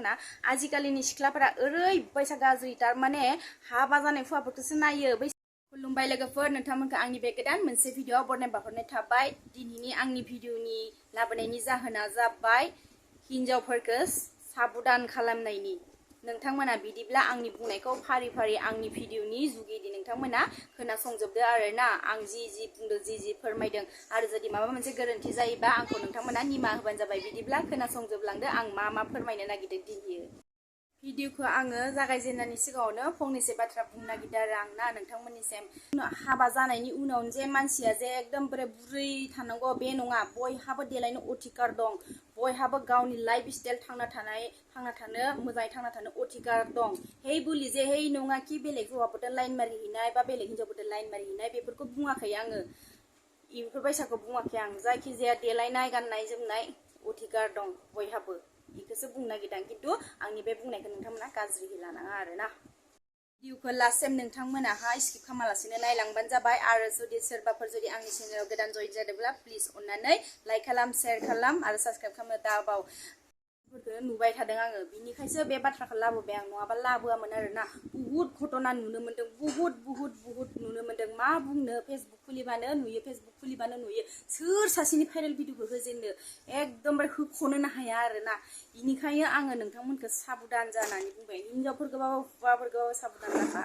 नोंथांमोना आजिखालिनि सिख्लाफोरा ओरैबायसा गाज्रि तारमाने हाबा जानाय हौवाफोरखौसो नायो खुलुमबाय लोगोफोर नोंथांमोनखौ आंनि बे गोदान मोनसे भिडिअ बरनाय बावहरनाय थाबाय दिनैनि आंनि भिडिअनि लाबोनायनि जाहोना जाबाय हिनजावफोरखौ साबधान खालामनायनि नोंथांमोना बिदिब्ला आंनि बुंनायखौ फारि फारि आंनि भिडिअनि जुगिदि नोंथांमोना खोनासंजोबदो आरोना आं जि बुंदों जि फोरमायदों आरो जुदि माबा मोनसे गोरोन्थि जायोबा आंखौ नोंथांमोना निमाहा होबानो जाबाय बिदिब्ला खोनासंजोबलांदो आं मा फोरमायनो नागिरदों दिनै भिडिअखौ आङो जागायजेननायनि सिगाङावनो फंनैसो बाथ्रा बुंनो नागिरदों आरो आंना नोंथांमोननिसिम हाबा जानायनि उनाव जे मानसिया जे एकदमबारे बुरै थानांगौ बे नङा बयहाबो देलायनो अधिकार दं बयहाबो गावनि लाइफ स्टाइल थांना थानो मोजाङै थांना थानो अधिकार दं हे बुलि जे हे नङा कि बेलेग हौवाफोरजों लाइन मारिहैनाय बा बेलेग हिनजावफोरजों लाइन मारिहैनाय बेफोरखौ बुङाखै आङो बेफोरबायसाखौ बुङाखै आं जायखिजाया देलायनाय गाननाय जोमनाय अधिकार दं बयहाबो बेखौसो बुंनो नागिरदों खिन्थु आंनि बे बुंनायखौ नोंथांमोना गाज्रि लानाङा आरोना भिडिअखौ लास्टसिम नोंथांमोनाहा स्किप खालामालासिनो नायलांबानो जाबाय आरो जुदि सोरबाफोर जुदि आंनि चेनेलाव गोदान जइन जादोंब्ला प्लिज अननानै लाइक खालाम शेयार खालाम आरो साबस्क्राइब खालामनो दाबाव फोरखौ नुबाय थादों आङो बिनिखायसो बे बाथ्राखौ लाबोबाय आं नङाबा लाबोआमोन आरोना बुहुत घटना नुनो मोन्दों बुहुत नुनो मोन्दों मा बुंनो फेसबुक खुलिबानो नुयो सोर सासेनि भाइरेल भिडिअखौ होजेननो एकदमबारे होख'नोनो हाया आरोना बिनिखायनो आङो नोंथांमोनखौ साबधान जानानै बुंबाय हिनजावफोरखौबाबो हौवाफोरखौबाबो साबधान जाखा